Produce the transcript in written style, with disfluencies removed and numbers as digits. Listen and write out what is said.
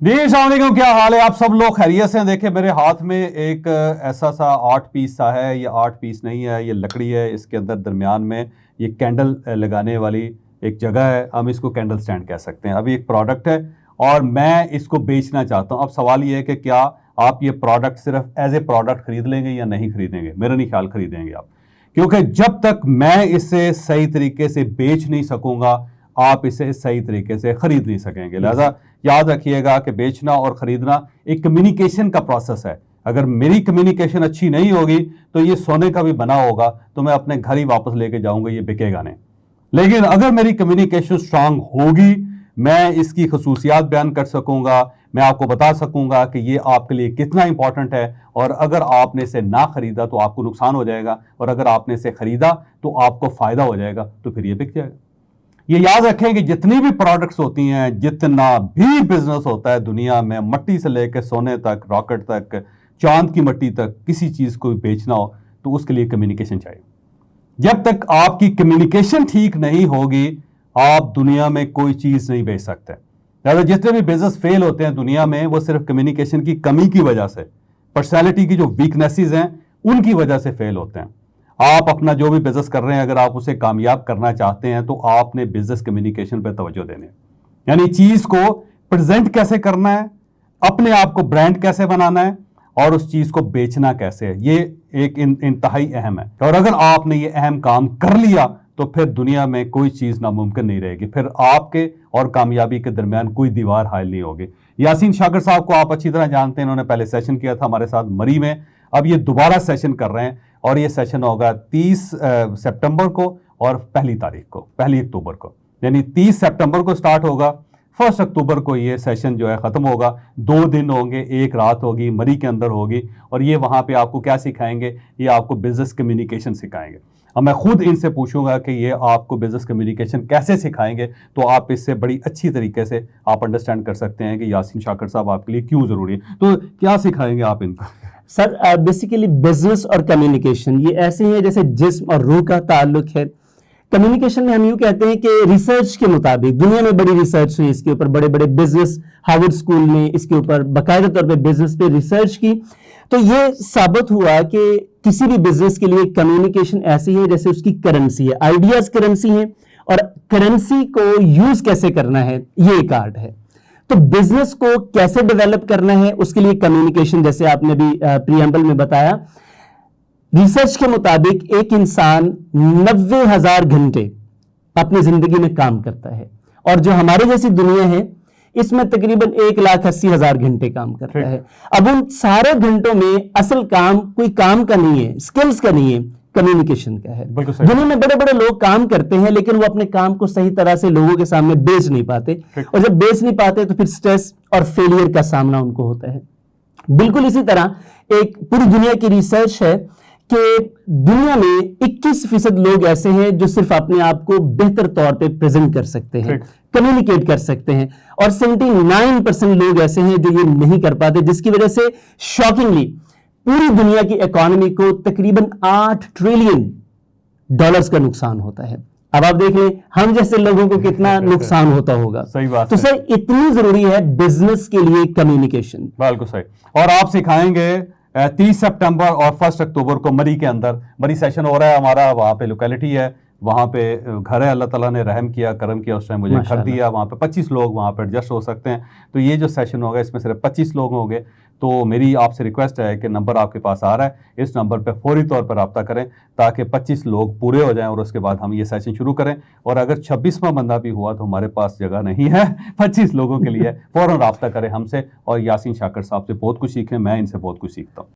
जी अस्सलाम वालेकुम, क्या हाल है? आप सब लोग खैरियत से हैं? देखिए मेरे हाथ में एक ऐसा सा आर्ट पीस सा है। ये आर्ट पीस नहीं है, ये लकड़ी है। इसके अंदर दरमियान में ये कैंडल लगाने वाली एक जगह है, हम इसको कैंडल स्टैंड कह सकते हैं। अभी एक प्रोडक्ट है और मैं इसको बेचना चाहता हूँ। अब सवाल ये है कि क्या आप ये प्रोडक्ट सिर्फ एज ए प्रोडक्ट खरीद लेंगे या नहीं खरीदेंगे? मेरा नहीं ख्याल खरीदेंगे आप, क्योंकि जब तक मैं इसे सही तरीके से बेच नहीं सकूंगा आप इसे सही तरीके से खरीद नहीं सकेंगे। लिहाजा याद रखिएगा कि बेचना और खरीदना एक कम्युनिकेशन का प्रोसेस है। अगर मेरी कम्युनिकेशन अच्छी नहीं होगी तो ये सोने का भी बना होगा तो मैं अपने घर ही वापस लेके जाऊंगा, ये बिकेगा नहीं। लेकिन अगर मेरी कम्युनिकेशन स्ट्रांग होगी, मैं इसकी खसूसियात बयान कर सकूंगा, मैं आपको बता सकूंगा कि ये आपके लिए कितना इंपॉर्टेंट है, और अगर आपने इसे ना खरीदा तो आपको नुकसान हो जाएगा, और अगर आपने इसे खरीदा तो आपको फायदा हो जाएगा, तो फिर ये बिक जाएगा। ये याद रखें कि जितनी भी प्रोडक्ट्स होती हैं, जितना भी बिजनेस होता है दुनिया में, मट्टी से लेकर सोने तक, रॉकेट तक, चांद की मट्टी तक, किसी चीज को बेचना हो तो उसके लिए कम्युनिकेशन चाहिए। जब तक आपकी कम्युनिकेशन ठीक नहीं होगी आप दुनिया में कोई चीज नहीं बेच सकते। लिहाजा जितने भी बिजनेस फेल होते हैं दुनिया में वो सिर्फ कम्युनिकेशन की कमी की वजह से, पर्सनैलिटी की जो वीकनेसेस हैं उनकी वजह से फेल होते हैं। आप अपना जो भी बिजनेस कर रहे हैं, अगर आप उसे कामयाब करना चाहते हैं तो आपने बिजनेस कम्युनिकेशन पर तवज्जो देनी है। यानी चीज को प्रेजेंट कैसे करना है, अपने आप को ब्रांड कैसे बनाना है, और उस चीज को बेचना कैसे है, ये एक इंतहाई अहम है। और अगर आपने ये अहम काम कर लिया तो फिर दुनिया में कोई चीज नामुमकिन नहीं रहेगी, फिर आपके और कामयाबी के दरमियान कोई दीवार हायल नहीं होगी। यासीन शाकिर साहब को आप अच्छी तरह जानते हैं, इन्होंने पहले सेशन किया था हमारे साथ मरी में, अब ये दोबारा सेशन कर रहे हैं और ये सेशन होगा 30 सितंबर को और पहली अक्टूबर को, यानी 30 सितंबर को स्टार्ट होगा, 1 अक्टूबर को ये सेशन जो है ख़त्म होगा। 2 दिन होंगे, एक रात होगी, मरी के अंदर होगी, और ये वहाँ पे आपको क्या सिखाएंगे? ये आपको बिजनेस कम्युनिकेशन सिखाएंगे। अब मैं खुद इनसे पूछूंगा कि ये आपको बिजनेस कम्युनिकेशन कैसे सिखाएंगे, तो आप इससे बड़ी अच्छी तरीके से आप अंडरस्टैंड कर सकते हैं कि यासीन शाकिर साहब आपके लिए क्यों ज़रूरी है। तो क्या सिखाएंगे आप इनको? सर बेसिकली बिजनेस और कम्युनिकेशन ये ऐसे हैं जैसे जिस्म और रूह का ताल्लुक है। कम्युनिकेशन में हम यूं कहते हैं कि रिसर्च के मुताबिक, दुनिया में बड़ी रिसर्च हुई इसके ऊपर, बड़े बड़े बिजनेस, हार्वर्ड स्कूल ने इसके ऊपर बाकायदा तौर पे बिजनेस पे रिसर्च की, तो ये साबित हुआ कि किसी भी बिजनेस के लिए कम्युनिकेशन ऐसी है जैसे उसकी करेंसी है। आइडियाज करेंसी है और करेंसी को यूज कैसे करना है ये एक आर्ट है। तो बिजनेस को कैसे डेवलप करना है उसके लिए कम्युनिकेशन, जैसे आपने भी प्रीएम्बल में बताया, रिसर्च के मुताबिक एक इंसान 90,000 घंटे अपनी जिंदगी में काम करता है, और जो हमारे जैसी दुनिया है इसमें तकरीबन 1,80,000 घंटे काम करता है। अब उन सारे घंटों में असल काम कोई काम का नहीं है, स्किल्स का नहीं है, कम्युनिकेशन का है। दुनिया में बड़े बड़े लोग काम करते हैं लेकिन वो अपने काम को सही तरह से लोगों के सामने बेच नहीं पाते, और जब बेच नहीं पाते तो फिर स्ट्रेस और फेलियर का सामना उनको होता है। बिल्कुल इसी तरह एक पूरी दुनिया की रिसर्च है कि दुनिया में 21% लोग ऐसे हैं जो सिर्फ अपने आप को बेहतर तौर पे प्रेजेंट कर सकते हैं, कम्युनिकेट कर सकते हैं, और 79% लोग ऐसे हैं जो ये नहीं कर पाते, जिसकी वजह से शॉकिंगली पूरी दुनिया की इकोनॉमी को तकरीबन $8 ट्रिलियन का नुकसान होता है। अब आप देख लें हम जैसे लोगों को कितना नुकसान होता होगा। सही बात तो सर इतनी जरूरी है बिजनेस के लिए कम्युनिकेशन। बिल्कुल सही। और आप सिखाएंगे 30 सितंबर और 1 अक्टूबर को मरी के अंदर, मरी सेशन हो रहा है हमारा, वहाँ पे लोकेलिटी है, वहाँ पे घर है, अल्लाह ताला ने रहम किया, करम किया, उस टाइम मुझे घर दिया, वहाँ पे 25 लोग वहाँ पे एडजस्ट हो सकते हैं। तो ये जो सेशन होगा इसमें सिर्फ 25 लोग होंगे। तो मेरी आपसे रिक्वेस्ट है कि नंबर आपके पास आ रहा है, इस नंबर पे फौरी तौर पर रब्ता करें ताकि 25 लोग पूरे हो जाएं और उसके बाद हम ये सेशन शुरू करें। और अगर 26वां बंदा भी हुआ तो हमारे पास जगह नहीं है 25 लोगों के लिए, फ़ौरन रब्ता करें हमसे, और यासीन शाकिर साहब से बहुत कुछ सीखें, मैं इनसे बहुत कुछ सीखता हूँ।